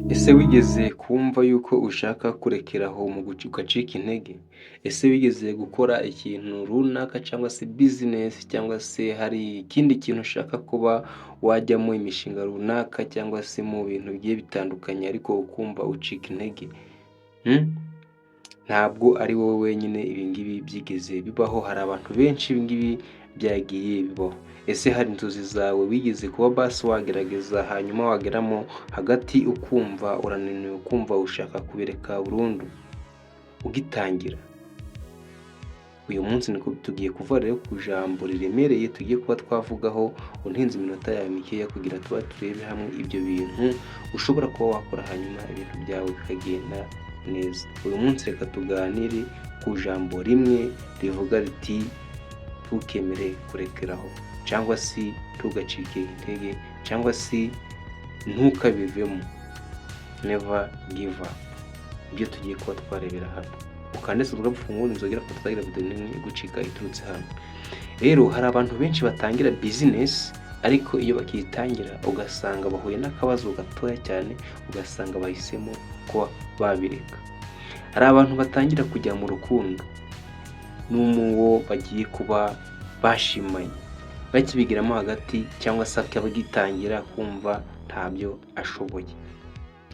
Ese wigeze kumva yuko ushaka kurekera aho ugacika intege? Ese wigeze gukora ikintu runaka cyangwa se business cyangwa se hari ikindi kintu ushaka kuba wajyamo imishinga runaka cyangwa se mu bintu bigiye bitandukanye ariko ukumva ucika intege? Ntabwo ari wowe wenyine ibi ngibi byigeze bibaho, hari abantu benshi ibi ngibi byagiye bibaho. Ese hari inzozi zawe wigeze kuba basi wagerageza hanyuma wageramo hagati ukumva urananiwe, ukumva ushaka kubireka burundu ugitangira? Uyu munsi niko tugiye kuva rero ku jambo riremereye tugiye kuba twavugaho, untinze iminota yawe mikeya kugira tuba turebe hamwe ibyo bintu ushobora kuba wakora hanyuma ibintu byawe bikagenda neza. Uyu munsi reka tuganire ku jambo rimwe rivuga riti ntukemere kurekeraho cyangwa se ntugacike intege cyangwa se ntukabivemo, never give up. Ibyo tugiye kuba twarebera hano. Ukandese ugafungura inzogera ko tutagira video nini gucika iturutse hano. Rero hari abantu benshi batangira business ariko iyo bakitangira ugasanga bahuye n'akabazo gatoya cyane, ugasanga bahisemo kuba babireka. Hari abantu batangira kujya mu rukundo n'umuwo bagiye kuba bashimanye, bakibigiramo hagati cyangwa se akabagitangira kumva ntabyo ashoboye.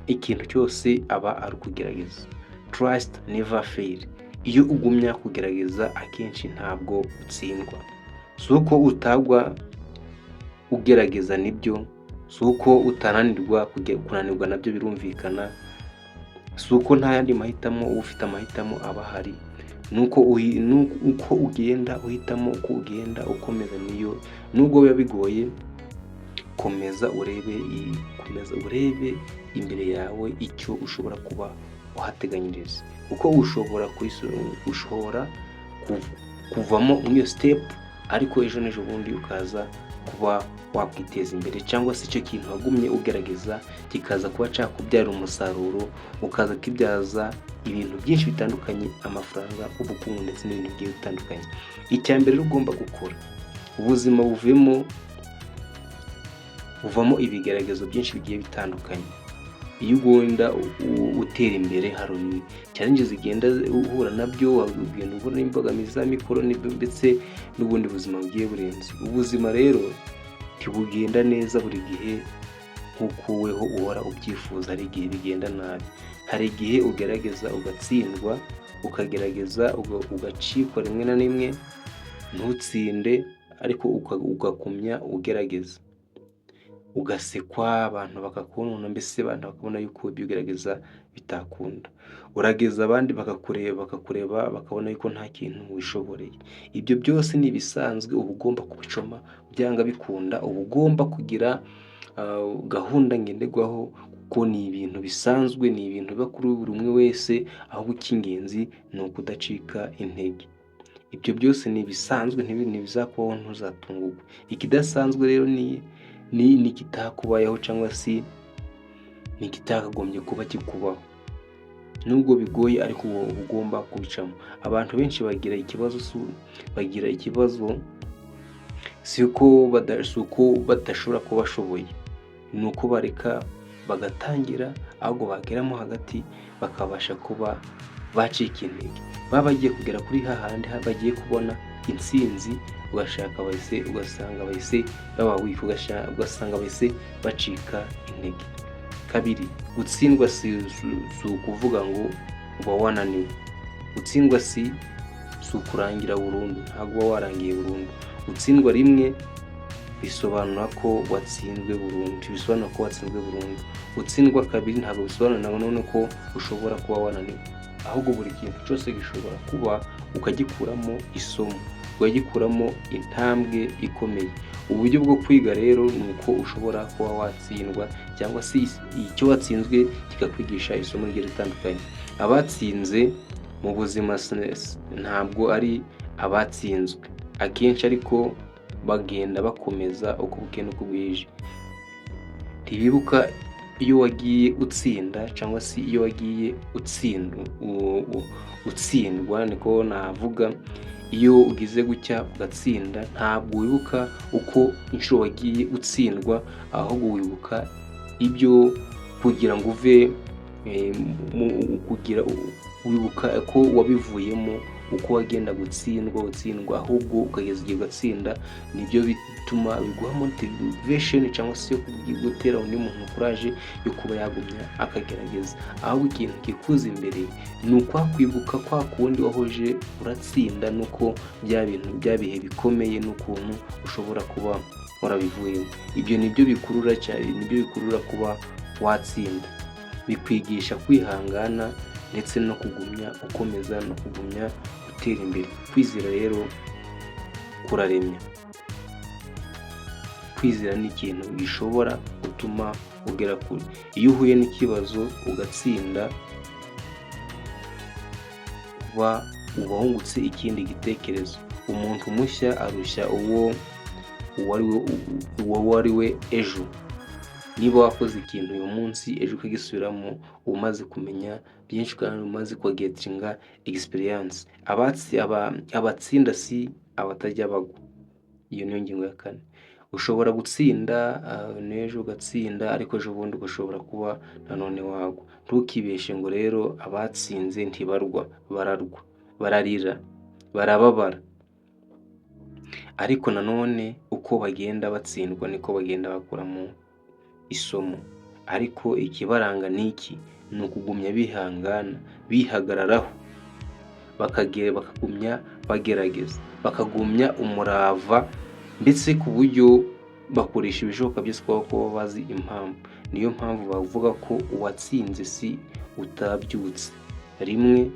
Ikintu cyose aba ari kugerageza. Trust never fail. Iyo ugumya kugerageza akenshi ntabwo utsindwa. Si uko utagwa ugerageza nibyo, si uko utananirwa kunanirwa nabyo birumvikana, si uko nta yandi mahitamo ufite amahitamo aba ahari. Nuko uko ugenda uhitamo, uko ugenda ukomeza niyo nubwo biba bigoye, komeza urebe imbere yawe icyo ushobora kuba uhateganyiriza, kuko ushobora kuvamo iyo step ariko ejo n'ejo bundi ukaza kuba wakwiteza imbere, cyangwa se icyo kintu wagumye ugerageza kikaza kuba cyakubyara umusaruro, ukaza kibyaza ibintu byinshi bitandukanye, amafaranga, ubukungu ndetse n'ibindi bigiye bitandukanye. Icya mbere ugomba gukora, ubuzima buvamo ibigaragazo byinshi bigiye bitandukanye. Iyo ugenda utera imbere hari challenges zigenda uhura nabyo, ugenda uhura n'imbogamizi za mikoro ndetse n'ubundi buzima bugiye burenze. Ubuzima rero ntibugenda neza buri gihe nk'uko weho uhora ubyifuza, hari igihe bigenda nabi. Hari igihe ugerageza ugatsindwa, ukagerageza ugacikwa rimwe na rimwe ntutsinde, ariko ugakumya ugerageza, ugasekwa, abantu bakakubona, mbese abantu bakabona yuko ibyo ugerageza bitakunda. Urageza abandi bakakureba bakabona yuko nta kintu wishoboreye. Ibyo byose ni ibisanzwe, uba ugomba kubicoma byanga bikunda, uba ugomba kugira gahunda ngenderwaho, kuko ni ibintu bisanzwe, ni ibintu biba kuri buri umwe wese, ahubwo icy'ingenzi ni ukudacika intege. Ibyo byose ni ibisanzwe, ntibizakubaho, ntuzatungurwe. Ikidasanzwe rero ni ikitakubayeho cyangwa se ni ikitakagombye kuba kikubaho. Nubwo bigoye ariko uba ugomba kubicamo. Abantu benshi bagira ikibazo si uko badashobora kuba bashoboye, ni uko bareka bagatangira, ahubwo bageramo hagati bakabasha kuba bacika intege. Baba bagiye kugera kuri hahandi bagiye kubona intsinzi, ugasanga bahise bacika intege. Kabiri, gutsindwa si ukuvuga ngo uba wananiwe. Gutsindwa si ukurangira burundu, ntabwo uba warangiye burundu. Gutsindwa rimwe bisobanura ko watsinzwe burundu. Gutsindwa kabiri ntabwo bisobanura none ko ushobora kuba wananiwe, ahubwo buri kintu cyose gishobora kuba ukagikuramo isomo, ukagikuramo intambwe ikomeye. Uburyo bwo kwiga rero ni uko ushobora kuba watsindwa, cyangwa se icyo watsinzwe kikakwigisha isomo rigiye ritandukanye. Abatsinze mu buzima ntabwo ari abatsinzwe akenshi, ariko bagenda bakomeza uko bukeye n'uko bwije. Ntibibuka iyo wagiye utsinda cyangwa se iyo wagiye utsindwa, niko navuga. Iyo ugize gutya ugatsinda, ntabwo wibuka uko inshuro wagiye utsindwa, ahubwo wibuka ibyo kugira ngo uve kugira wibuka ko wabivuyemo, uko wagenda gutsindwa ahubwo ukageza igihe ugatsinda. Nibyo bituma biguha motivation cyangwa se yo gutera undi muntu courage yo kuba yagumya akagerageza. Ahubwo ikintu kikuza imbere ni ukwakwibuka kwa kundi wahoje uratsinda, nuko bya bihe bikomeye n'ukuntu ushobora kuba warabivuyemo. Ibyo nibyo bikurura cyane, nibyo bikurura kuba watsinda, bikwigisha kwihangana ndetse no kugumya ukomeza no kugumya gutera imbere. Kwizera rero kuraremya. Kwizera ni ikintu gishobora gutuma ugera kure. Iyo uhuye n'ikibazo ugatsinda, uba wungutse ikindi gitekerezo. Umuntu mushya arushya uwo ari we ejo. Niba wakoze ikintu uyu munsi, ejo ukagisubiramo, uba umaze kumenya byinshi kandi umaze kugetinga experience. Abatsinda si abatajya bagwa. Iyo niyo ngingo ya 4. Ushobora gutsinda n'ejo ugatsinda, ariko ejo bundi ugashobora kuba nanone wagwa. Ntukibeshe ngo rero abatsinze ntibarwa, bararwa, bararira, barababara. Ariko nanone uko bagenda batsindwa niko bagenda bakuramo isomo. Ariko ikibaranga niki ni ukugumya bihangana, bihagararaho, bakagumya bagerageza, bakagumya umurava, ndetse ku buryo bakoresha ibishoboka byose kuba bazi impamvu. Niyo mpamvu bavuga ko uwatsinze si utabyutse, rimwe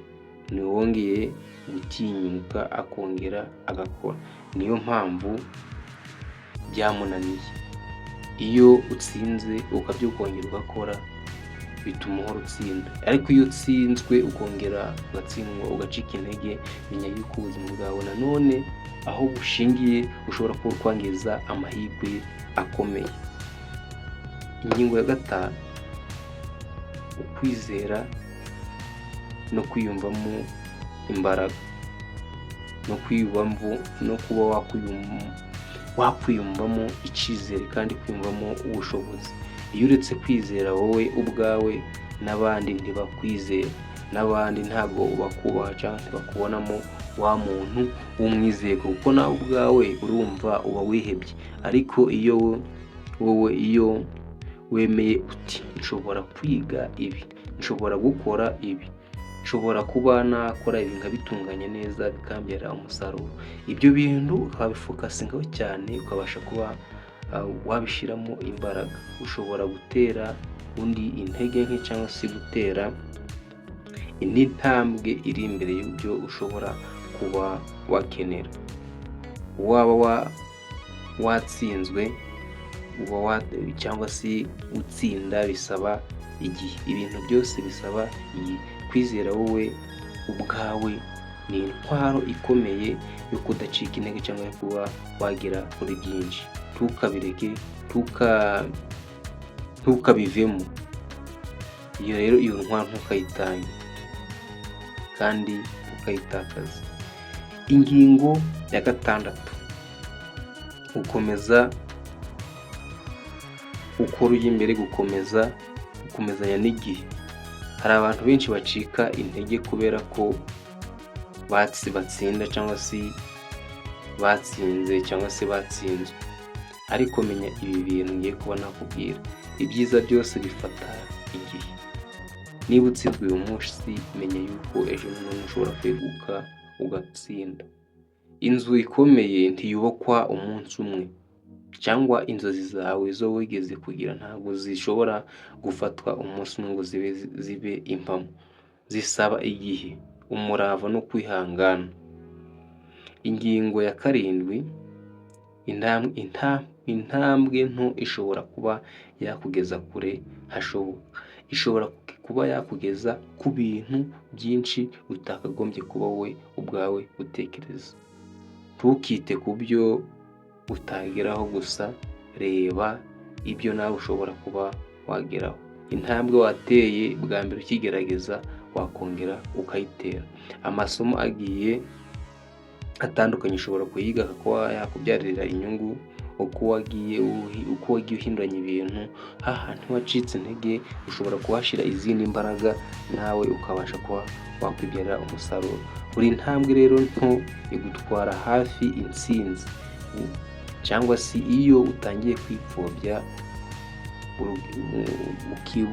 niwongeye gutinyuka akongera agakora. Niyo mpamvu byamunaniye. Iyo utsinze ukabyukongera ugakora, bituma uhora utsinda. Ariko iyo utsinzwe ukongera ugatsindwa ugacika intege, menya yuko ubuzima bwawe nanone aho bushingiye ushobora kuba kwangiza amahirwe akomeye. Ingingo ya 5, ukwizera no kwiyumvamo imbaraga, no kuba wakwiyumvamo icyizere kandi kwiyumvamo ubushobozi. Iyo uretse kwizera wowe ubwawe, n'abandi ntibakwizera, n'abandi ntabwo bakubaha cyangwa ntibakubonamo wa muntu w'umwizerwa, kuko nawe ubwawe urumva uba wihebye. Ariko iyo wemeye uti nshobora kwiga ibi, nshobora gukora ibi, nshobora kuba nakora ibi nkabitunganya neza bikambyara umusaruro, ibyo bintu ukabifokasingaho cyane, ukabasha kuba wabishyiramo imbaraga. Ushobora gutera undi intege nke cyangwa se gutera indi ntambwe iri imbere y'ibyo ushobora kuba wakenera. Waba watsinzwe cyangwa se utsinda bisaba igihe. Ibintu byose bisaba igihe. Kwizera wowe ubwawe ni intwaro ikomeye yo kudacika intege cyangwa kuba wagera kuri byinshi. Ntukabireke, ntukabivemo. Iyo ntwaro ntukayitange kandi ukayitakaza. Ingingo ya 6, gukomeza ukora ujya imbere, gukomezanya n'igihe. Hari abantu benshi bacika intege kubera ko batsinda cyangwa se batsinze cyangwa se batsinzwe. Ariko menya ibi bintu ngiye kuba nakubwira, ibyiza byose bifata igihe. Niba utsinzwe uyu munsi, menya yuko ejo nanone ushobora kweguka ugatsinda. Inzu ikomeye ntiyubakwa umunsi umwe, cyangwa inzozi zawe zo wigeze kugira ntabwo zishobora gufatwa umunsi umwe ngo zibe impamo. Zisaba igihe, umurava no kwihangana. Ingingo ya 7, intambwe nto ishobora kuba yakugeza kure hashoboka. Ishobora kuba yakugeza ku bintu byinshi utakagombye kuba wowe ubwawe utekereza. Ntukite ku byo utageraho gusa, reba ibyo nawe ushobora kuba wageraho. Intambwe wateye bwa mbere ukigerageza wakongera ukayitera. Amasomo agiye atandukanye ushobora kuyiga kuba yakubyarira inyungu. uko wagiye uhinduranya ibintu, hantu wacitse intege ushobora kuhashyira izindi mbaraga nawe ukabasha kuba wakwibyarira umusaruro. Buri ntambwe rero nto igutwara hafi intsinzi, cyangwa se iyo utangiye kwipfobya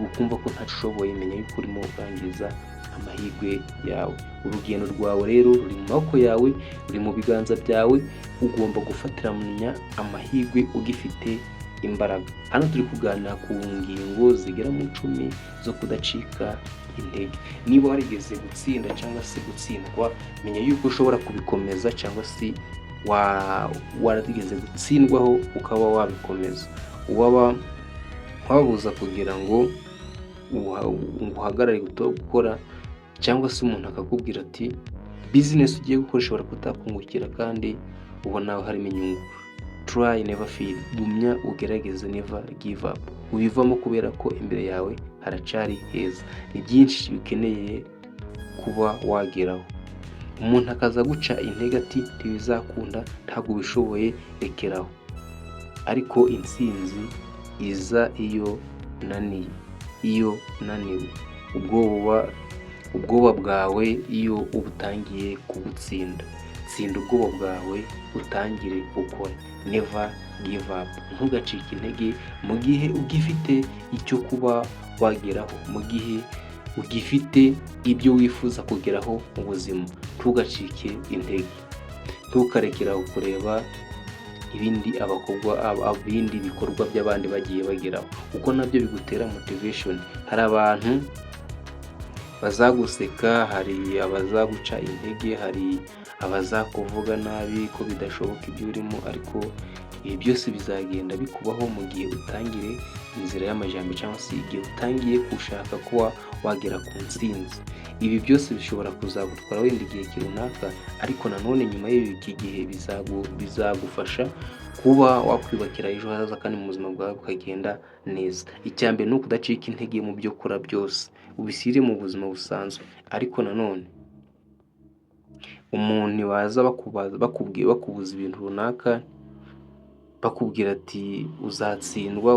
ukumva ko ntashoboye, menya yuko urimo urangiza amahirwe yawe. Urugendo rwawe rero ruri mu maboko yawe, ruri mu biganza byawe, ugomba gufatiranya amahirwe ugifite imbaraga. Hano turi kuganira ku ngingo zigera mu 10 zo kudacika intege. Niba warigeze gutsinda cyangwa se gutsindwa, menya yuko ushobora kubikomeza, cyangwa se warigeze gutsindwaho ukaba wabikomeza. Wabuza kugira ngo uhagarare gukora, cyangwa se umuntu akakubwira ati business ugiye gukora ishobora kutakungukira kandi ubona harimo inyungu. Try never fail, gumya ugerageze, never give up. Ubivamo kubera ko imbere yawe haracari heza. Ni byinshi bikeneye kuba wageraho. Umuntu akaza guca intege ati ntibizakunda, ntabwo ubishoboye, rekeraho. Ariko intsinzi iza iyo unaniwe. Ubwoba bwawe iyo ubutangiye kubutsinda. Tsinda ubwoba bwawe utangire gukora. Never give up. Ntugacike intege mu gihe ugifite icyo kuba wageraho, mu gihe ugifite ibyo wifuza kugeraho mu buzima. Ntugacike intege. Ntukarekeraho kureba ibindi bikorwa by'abandi bagiye bageraho, kuko nabyo bigutera motivation. Hari abantu bazaguseka, hari abazaguca intege, hari abazakuvuga nabi ko bidashoboka ibyo urimo, ariko ibi byose bizagenda bikubaho mu gihe utangire inzira y'amajyambere, cyangwa se igihe utangiye gushaka kuba wagera ku ntsinzi. Ibi byose bishobora kuzagutwara wenda igihe runaka, ariko nanone nyuma y'iki gihe bizagufasha kuba wakwibakira ejo hazaza kandi mu buzima bwawe bukagenda neza. Icyambere ni ukudacika intege mu byo ukora byose, ubishyire mu buzima busanzwe. Ariko nanone umuntu waza bakubuza ibintu runaka, bakubwira ati uzatsindwa,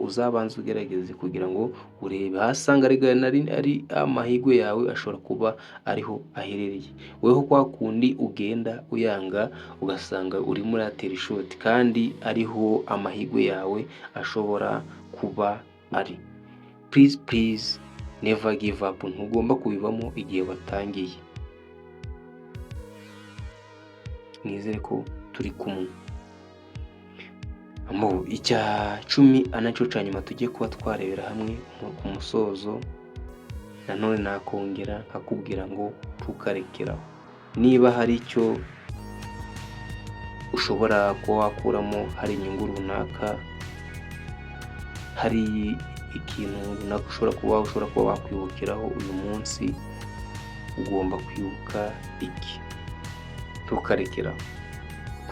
uzabanza ugerageze kugira ngo urebe. Hasanga ari amahirwe yawe ashobora kuba ariho aherereye. Weho kwa kundi ugenda uyanga, ugasanga urimo uratera ishoti, kandi ariho amahirwe yawe ashobora kuba ari. Please never give up. Ntugomba kubivamo igihe watangiye. Nizere ko turi kumwe. Icya 10 anacyo cya nyuma tugiye kuba twarebera hamwe ku musozo. Nanone nakongera nkakubwira ngo tukarekeraho. Niba hari icyo ushobora kuba wakuramo, hari inyungu runaka, hari ikintu runaka ushobora kuba wakwibukiraho uyu munsi, ugomba kwibuka iki: tukarekeraho.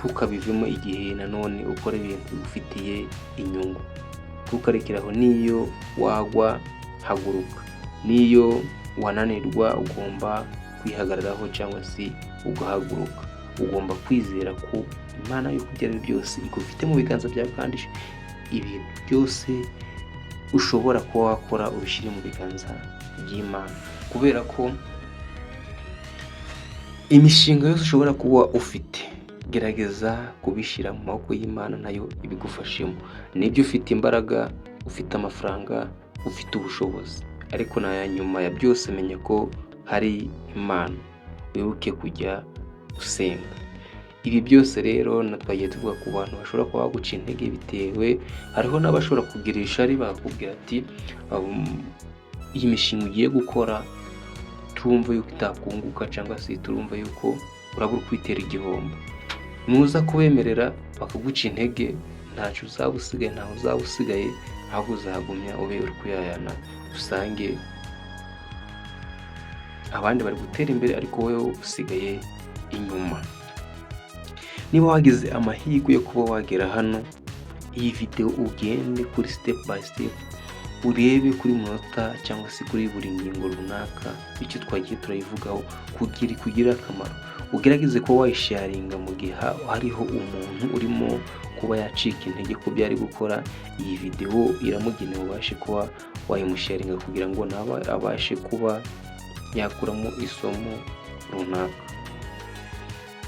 Ntukabivemo igihe nanone ukora ibintu bifitiye inyungu. Ntukarekeraho. Niyo wagwa, haguruka. Niyo wananirwa, ugomba kwihagararaho cyangwa se ugahaguruka. Ugomba kwizera ko Imana yo kubyara byose igufite mu biganza byawe, kandi ibintu byose ushobora kuba wakora ubishyire mu biganza by'Imana, kubera ko imishinga yose ushobora kuba ufite, gerageza kubishyira mu maboko y'Imana, nayo ibigufashemo. Nibyo ufite imbaraga, ufite amafaranga, ufite ubushobozi, ariko nyuma ya byose menya ko hari Imana. Wibuke kujya usenga. Ibi byose rero twagiye tuvuga ku bantu bashobora kuba baguca intege bitewe, hariho n'abashobora kugira ishari bakubwira ati iyi mishinga ugiye gukora turumva yuko itakunguka, cyangwa se turumva yuko urabura kwitera igihombo. Nuza kubemerera bakaguca intege, ntacyo uzaba usigaye, ntaho uzaba usigaye, ahubwo uzahagumya ube uri kuyayana, usange abandi bari gutera imbere ariko wowe usigaye inyuma. Niba wagize amahirwe yo kuba wagera hano, iyi video ugende kuri step by step, urebe kuri munota cyangwa se kuri buri ngingo runaka icyo twagiye turayivugaho kugira akamaro. Ugerageze ko wayisharinga mu gihe hariho umuntu urimo kuba yacika intege ku byo ari gukora, iyi video iramugenewe ubashe kuba wayimusharinga kugira ngo nawe abashe kuba yakuramo isomo runaka.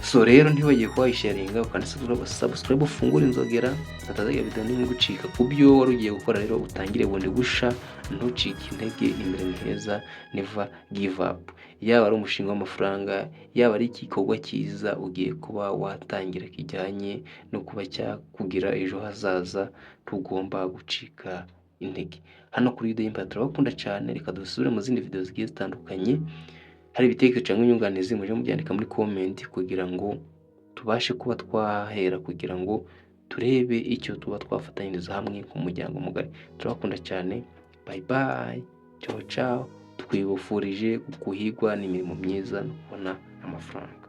So rero ntibagiye kuba wayisharinga ukanda subscribe, ufungure inzogera atazajya video nimwe gucika ku byo wari ugiye gukora. Rero utangire bundi gusha, ntucike intege, imbere ni heza, never give up. Yaba ari umushinga w'amafaranga, yaba ari igikorwa cyiza ugiye kuba watangira kijyanye no kuba cyakugira ejo hazaza, tugomba gucika intege. Hano kuri Video Empire turabakunda cyane, reka dusubire mu zindi video zigiye zitandukanye. Hari ibitekerezo cyangwa inyunganizi muje mubyandika muri comment kugira ngo tubashe kuba twahera, kugira ngo turebe icyo tuba twafatanyiriza hamwe ku muryango mugari. Turabakunda cyane, bye bye, ciao ciao. Twibufurije guhigwa n'imirimo myiza no kubona amafaranga.